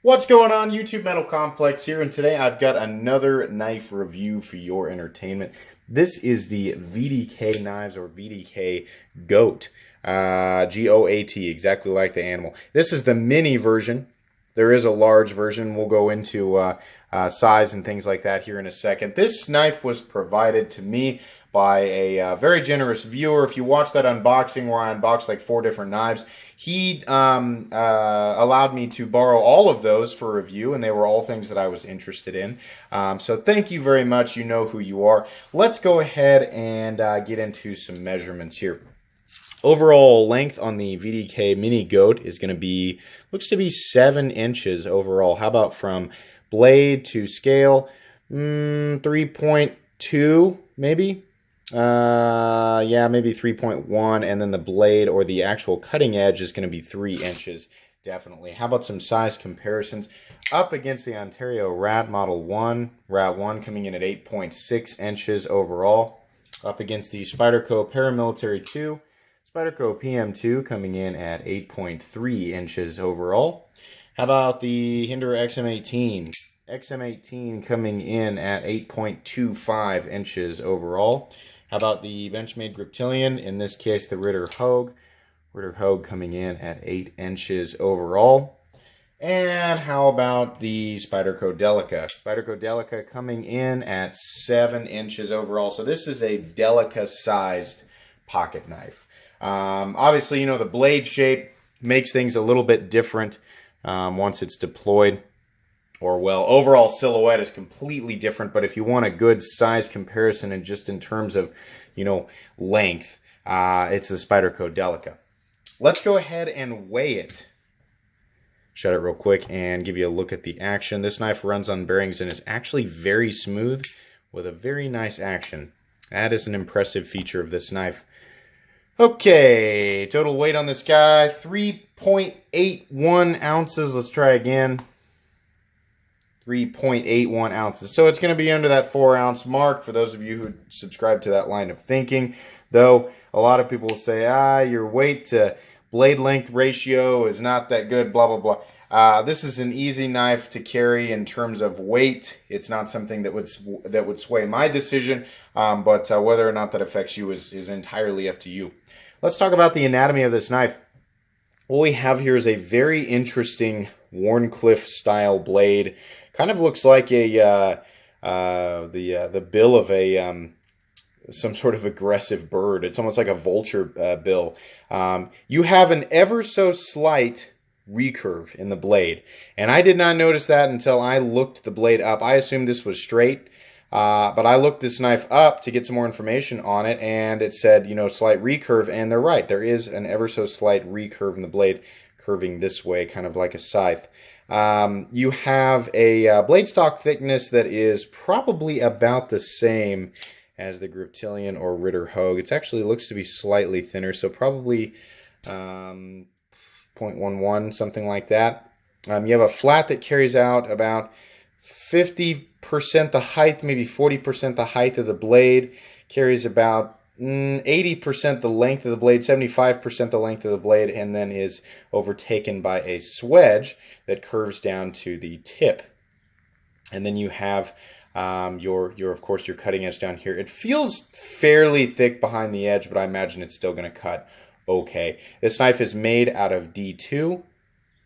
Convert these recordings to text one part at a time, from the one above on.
What's going on, YouTube Metal Complex here, and today I've got another knife review for your entertainment. This is the VDK knives, or VDK GOAT, G-O-A-T, exactly like the animal. This is the mini version. There is a large version. We'll go into size and things like that here in a second. This knife was provided to me by a very generous viewer. If you watch that unboxing where I unboxed like 4 different knives, he allowed me to borrow all of those for review, and they were all things that I was interested in. So thank you very much. You know who you are. Let's go ahead and get into some measurements here. Overall length on the VDK Mini Goat is going to be, looks to be 7 inches overall. How about from blade to scale? 3.2 maybe? Yeah, maybe 3.1, and then the blade or the actual cutting edge is going to be 3 inches, definitely. How about some size comparisons? Up against the Ontario Rat Model 1, Rat 1 coming in at 8.6 inches overall. Up against the Spyderco Paramilitary 2, Spyderco PM2 coming in at 8.3 inches overall. How about the Hinder XM18? XM18 coming in at 8.25 inches overall. How about the Benchmade Griptilian, in this case the Ritter Hogue? Ritter Hogue coming in at 8 inches overall. And how about the Spyderco Delica? Spyderco Delica coming in at 7 inches overall. So this is a Delica-sized pocket knife. Obviously, you know, the blade shape makes things a little bit different once it's deployed. Or, well, overall silhouette is completely different, but if you want a good size comparison and just in terms of, you know, length, it's the Spyderco Delica. Let's go ahead and weigh it. Shut it real quick and give you a look at the action. This knife runs on bearings and is actually very smooth with a very nice action. That is an impressive feature of this knife. Okay, total weight on this guy, 3.81 ounces. Let's try again. 3.81 ounces. So it's going to be under that 4-ounce mark for those of you who subscribe to that line of thinking. Though a lot of people will say, your weight to blade length ratio is not that good, blah, blah, blah. This is an easy knife to carry in terms of weight. It's not something that would sway my decision, but whether or not that affects you is entirely up to you. Let's talk about the anatomy of this knife. What we have here is a very interesting Wharncliffe style blade. Kind of looks like a the bill of a some sort of aggressive bird. It's almost like a vulture bill. You have an ever so slight recurve in the blade, and I did not notice that until I looked the blade up. I assumed this was straight, but I looked this knife up to get some more information on it, and it said, you know, slight recurve, and they're right. There is an ever so slight recurve in the blade, curving this way, kind of like a scythe. You have a blade stock thickness that is probably about the same as the Griptilian or Ritter Hogue. It actually looks to be slightly thinner, so probably 0.11, something like that. You have a flat that carries out about 50% the height, maybe 40% the height of the blade, carries about 80% the length of the blade, 75% the length of the blade, and then is overtaken by a swedge that curves down to the tip. And then you have of course your cutting edge down here. It feels fairly thick behind the edge, but I imagine it's still going to cut okay. This knife is made out of D2. You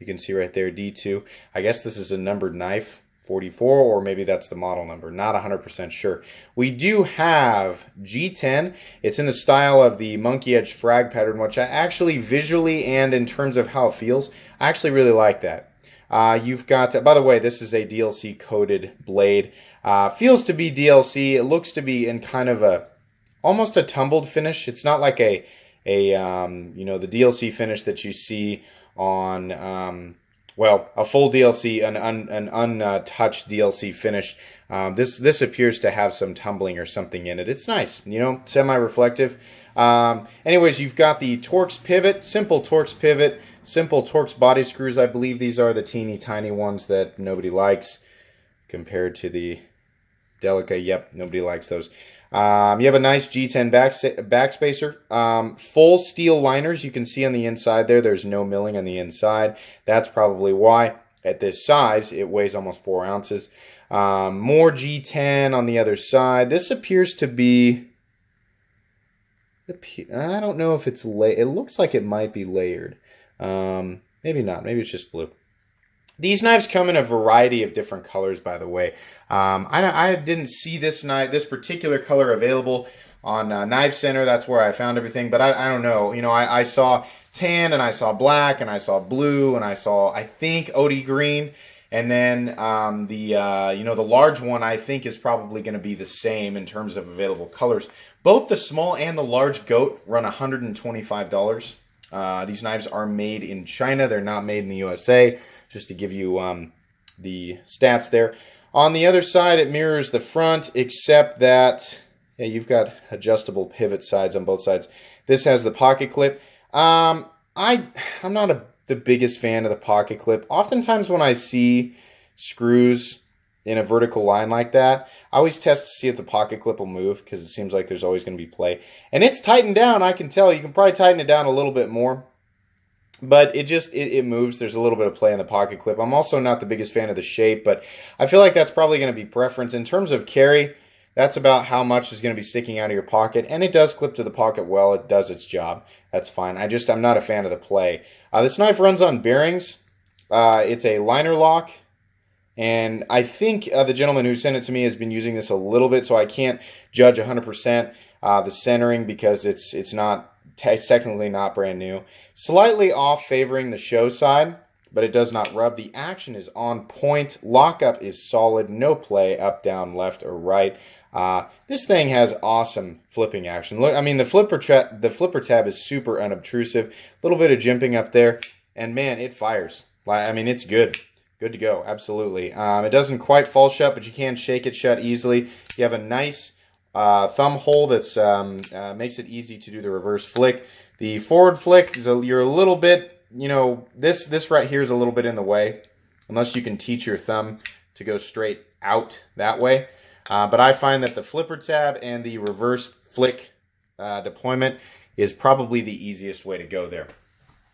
can see right there, D2. I guess this is a numbered knife. 44, or maybe that's the model number. Not 100% sure. We do have G10. It's in the style of the monkey edge frag pattern, which I actually visually and in terms of how it feels, I actually really like that. You've got, by the way, this is a DLC coated blade. Feels to be DLC. It looks to be in kind of almost a tumbled finish. It's not like you know, the DLC finish that you see on, well, a full DLC, an untouched DLC finish. This appears to have some tumbling or something in it. It's nice, you know, semi-reflective. Anyways, you've got the Torx pivot, simple Torx pivot, simple Torx body screws. I believe these are the teeny tiny ones that nobody likes compared to the Delica. Yep, nobody likes those. You have a nice G10 backspacer. Full steel liners you can see on the inside there. There's no milling on the inside. That's probably why. at this size, it weighs almost 4 ounces. More G10 on the other side. This appears to be, I don't know if it's it looks like it might be layered. Maybe not. Maybe it's just blue. These knives come in a variety of different colors, by the way. I didn't see this particular color available on Knife Center. That's where I found everything. But I don't know. You know, I saw tan, and I saw black, and I saw blue, and I saw, I think, OD green. And then the large one, I think, is probably going to be the same in terms of available colors. Both the small and the large goat run $125. These knives are made in China. They're not made in the USA, just to give you the stats there. On the other side, it mirrors the front, except that you've got adjustable pivot sides on both sides. This has the pocket clip. I'm not the biggest fan of the pocket clip. Oftentimes when I see screws in a vertical line like that, I always test to see if the pocket clip will move, because it seems like there's always going to be play. And it's tightened down, I can tell. You can probably tighten it down a little bit more, but it moves. There's a little bit of play in the pocket clip. I'm also not the biggest fan of the shape, but I feel like that's probably going to be preference. In terms of carry, that's about how much is going to be sticking out of your pocket, and it does clip to the pocket well. It does its job. That's fine. I'm not a fan of the play. This knife runs on bearings. It's a liner lock, and I think the gentleman who sent it to me has been using this a little bit, so I can't judge 100% the centering, because it's technically not brand new. Slightly off, favoring the show side, but it does not rub. The action is on point. Lockup is solid. No play up, down, left, or right. This thing has awesome flipping action. Look, I mean, the flipper tab is super unobtrusive. A little bit of jimping up there, and man, it fires. I mean, it's good. Good to go, absolutely. It doesn't quite fall shut, but you can shake it shut easily. You have a nice thumb hole that's makes it easy to do the reverse flick. The forward flick is you're a little bit, you know, this right here is a little bit in the way, unless you can teach your thumb to go straight out that way. But I find that the flipper tab and the reverse flick deployment is probably the easiest way to go there.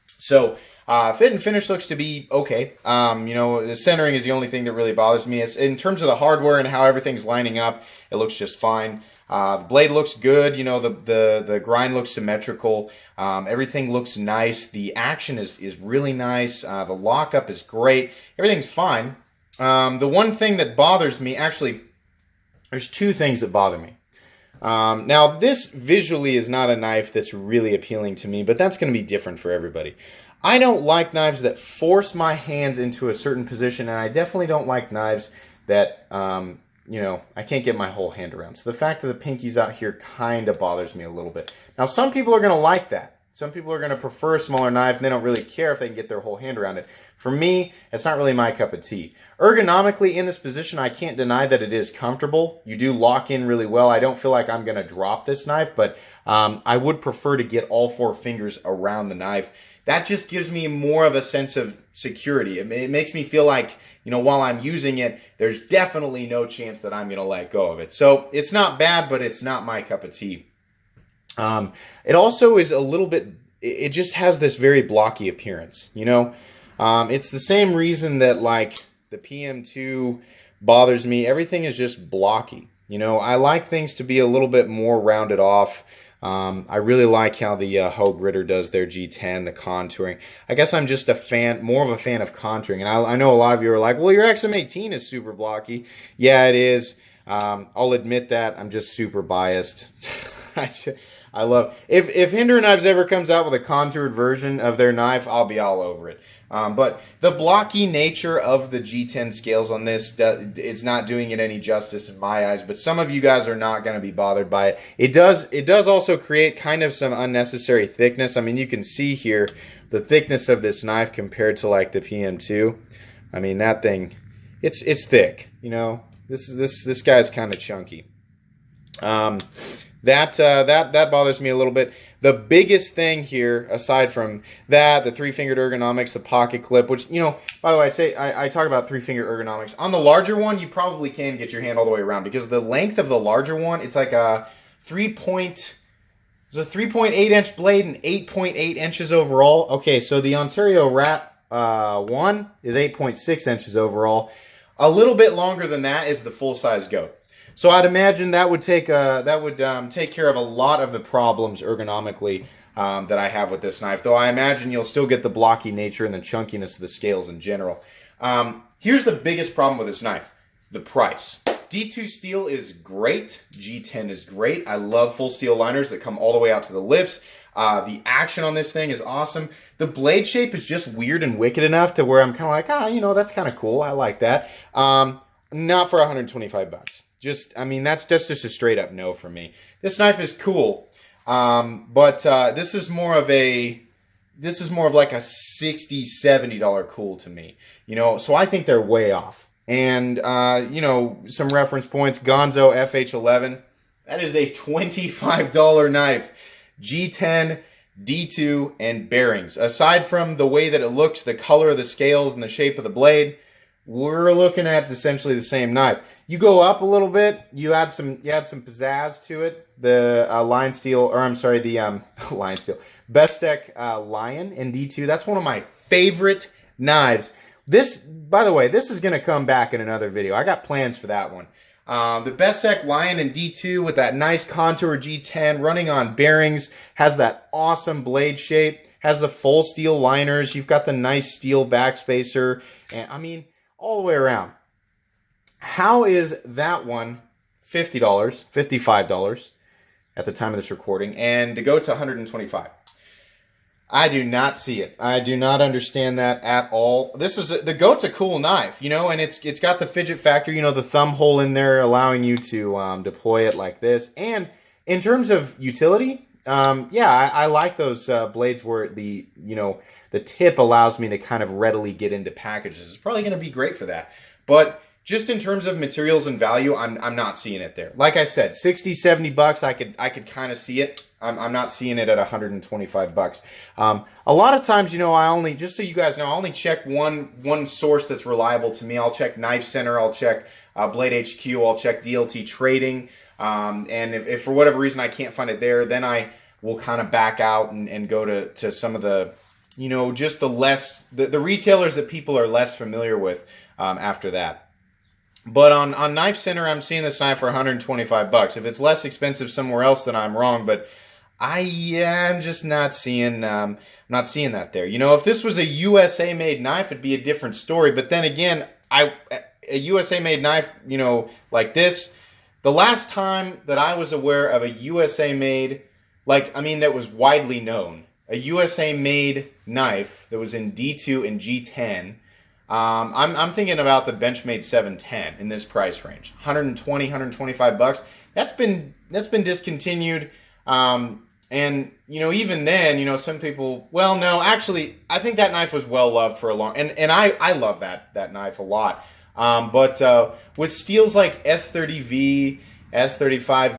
So fit and finish looks to be okay. You know, the centering is the only thing that really bothers me. In terms of the hardware and how everything's lining up, it looks just fine. The blade looks good. You know, the grind looks symmetrical. Everything looks nice. The action is really nice. The lockup is great. Everything's fine. The one thing that bothers me, actually, there's two things that bother me. Now, this visually is not a knife that's really appealing to me, but that's going to be different for everybody. I don't like knives that force my hands into a certain position, and I definitely don't like knives that, you know, I can't get my whole hand around. So the fact that the pinky's out here kind of bothers me a little bit. Now, some people are going to like that. Some people are going to prefer a smaller knife, and they don't really care if they can get their whole hand around it. For me, it's not really my cup of tea. Ergonomically, in this position, I can't deny that it is comfortable. You do lock in really well. I don't feel like I'm going to drop this knife, but I would prefer to get all 4 fingers around the knife. That just gives me more of a sense of security. It makes me feel like, you know, while I'm using it, there's definitely no chance that I'm going to let go of it. So it's not bad, but it's not my cup of tea. It also is a little bit, it just has this very blocky appearance, you know. It's the same reason that, like, the PM2 bothers me. Everything is just blocky. You know, I like things to be a little bit more rounded off. I really like how the Hogue Ritter does their G10, the contouring. I guess I'm just more of a fan of contouring. And I know a lot of you are like, well, your XM18 is super blocky. Yeah, it is. I'll admit that. I'm just super biased. I love, if Hinder Knives ever comes out with a contoured version of their knife, I'll be all over it. But the blocky nature of the G10 scales on this is not doing it any justice in my eyes. But some of you guys are not going to be bothered by it. It does also create kind of some unnecessary thickness. I mean, you can see here the thickness of this knife compared to, like, the PM2. I mean, that thing, it's thick. You know, this guy's kind of chunky. That bothers me a little bit. The biggest thing here, aside from that, the 3-fingered ergonomics, the pocket clip, which, you know, by the way, I talk about 3-finger ergonomics. On the larger one, you probably can get your hand all the way around, because the length of the larger one, it's like a 3.8 inch blade and 8.8 inches overall. Okay, so the Ontario Rat 1 is 8.6 inches overall. A little bit longer than that is the full-size goat. So I'd imagine that would take take care of a lot of the problems ergonomically that I have with this knife. Though I imagine you'll still get the blocky nature and the chunkiness of the scales in general. Here's the biggest problem with this knife: the price. D2 steel is great. G10 is great. I love full steel liners that come all the way out to the lips. The action on this thing is awesome. The blade shape is just weird and wicked enough to where I'm kind of like, you know, that's kind of cool. I like that. Not for 125 bucks. That's just a straight up no for me. This knife is cool, but this is more of like a $60, $70 cool to me. You know, so I think they're way off. And, you know, some reference points: Gonzo FH11. That is a $25 knife. G10, D2, and bearings. Aside from the way that it looks, the color of the scales, and the shape of the blade, we're looking at essentially the same knife. You go up a little bit, you add some pizzazz to it. The Lion Steel, or I'm sorry, the Lion Steel, Bestech Lion in D2. That's one of my favorite knives. This, by the way, this is going to come back in another video. I got plans for that one. The Bestech Lion in D2 with that nice contour G10 running on bearings, has that awesome blade shape, has the full steel liners. You've got the nice steel backspacer, and I mean, all the way around. How is that one $50, $55 at the time of this recording, and to go to $125? I do not see it. I do not understand that at all. The goat's a cool knife, you know, and it's got the fidget factor, you know, the thumb hole in there allowing you to deploy it like this. And in terms of utility, yeah, I like those blades where the tip allows me to kind of readily get into packages. It's probably going to be great for that. But just in terms of materials and value, I'm not seeing it there. Like I said, 60, 70 bucks, I could kind of see it. I'm not seeing it at 125 bucks. A lot of times, you know, just so you guys know, I only check one source that's reliable to me. I'll check Knife Center, I'll check Blade HQ, I'll check DLT Trading. And if for whatever reason I can't find it there, then I will kind of back out and go to some of the, you know, just the retailers that people are less familiar with after that. But on Knife Center, I'm seeing this knife for 125 bucks. If it's less expensive somewhere else, then I'm wrong. But I'm just not seeing that there. You know, if this was a USA made knife, it'd be a different story. But then again, a USA made knife, you know, like this, the last time that I was aware of a USA made, that was widely known, a USA made knife that was in D2 and G10. I'm thinking about the Benchmade 710 in this price range, 120, 125 bucks. That's been discontinued. And you know, even then, you know, some people, well, no, actually, I think that knife was well loved for a long, and I love that knife a lot. But with steels like S30V, S35,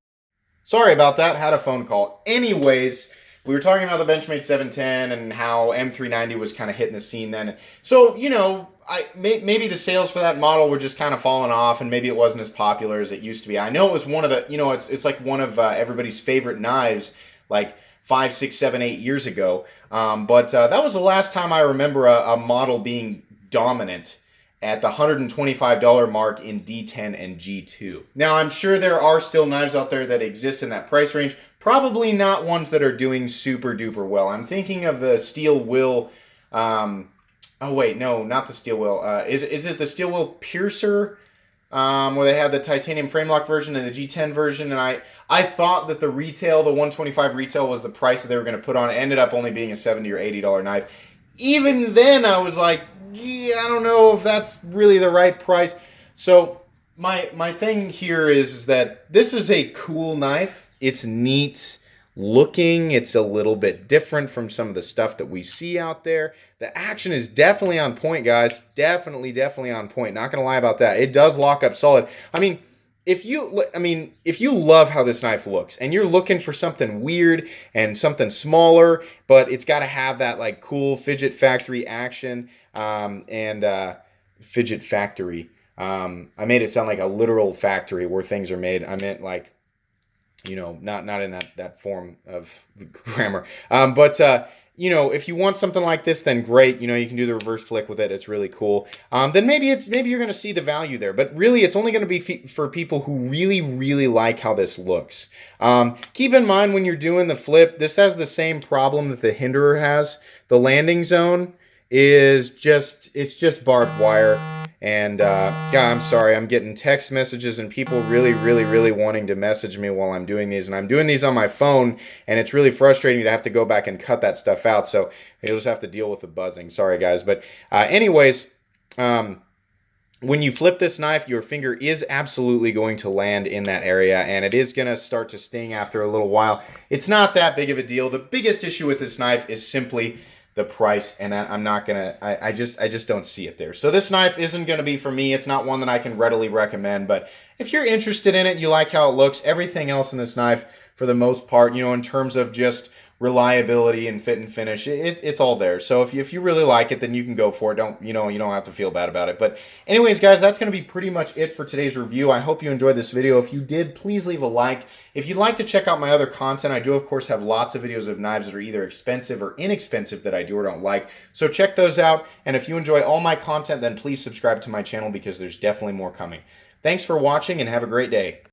sorry about that, had a phone call. Anyways, we were talking about the Benchmade 710 and how M390 was kind of hitting the scene then. So, you know, maybe the sales for that model were just kind of falling off, and maybe it wasn't as popular as it used to be. I know it was one of the, you know, it's like one of everybody's favorite knives, like 5, 6, 7, 8 years ago. But that was the last time I remember a model being dominant at the $125 mark in D10 and G2. Now, I'm sure there are still knives out there that exist in that price range. Probably not ones that are doing super duper well. I'm thinking of the Steel Will. Oh wait, no, not the Steel Will. Is it the Steel Will Piercer? Where they had the titanium frame lock version and the G10 version, and I thought that the 125 retail was the price that they were going to put on it. It ended up only being a $70 or $80 knife. Even then, I was like, yeah, I don't know if that's really the right price. So my thing here is that this is a cool knife. It's neat looking. It's a little bit different from some of the stuff that we see out there. The action is definitely on point, guys. Definitely on point. Not going to lie about that. It does lock up solid. If you love how this knife looks and you're looking for something weird and something smaller, but it's got to have that like cool Fidget Factory action, Fidget Factory. I made it sound like a literal factory where things are made. I meant like, you know, not in that form of grammar. But if you want something like this, then great. You can do the reverse flick with it. It's really cool. Then maybe you're going to see the value there. But really, it's only going to be for people who really, really like how this looks. Keep in mind when you're doing the flip, this has the same problem that the hinderer has. The landing zone is just barbed wire. And yeah, I'm sorry, I'm getting text messages and people really, really, really wanting to message me while I'm doing these. And I'm doing these on my phone, and it's really frustrating to have to go back and cut that stuff out. So you'll just have to deal with the buzzing. Sorry, guys. But anyways, when you flip this knife, your finger is absolutely going to land in that area, and it is going to start to sting after a little while. It's not that big of a deal. The biggest issue with this knife is simply the price, and I'm not gonna. I just don't see it there. So this knife isn't gonna be for me. It's not one that I can readily recommend. But if you're interested in it, you like how it looks, everything else in this knife, for the most part, in terms of just reliability and fit and finish, it's all there. So if you really like it, then you can go for it. You don't have to feel bad about it. But anyways, guys, that's going to be pretty much it for today's review. I hope you enjoyed this video. If you did, please leave a like. If you'd like to check out my other content, I do of course have lots of videos of knives that are either expensive or inexpensive that I do or don't like. So check those out. And if you enjoy all my content, then please subscribe to my channel because there's definitely more coming. Thanks for watching and have a great day.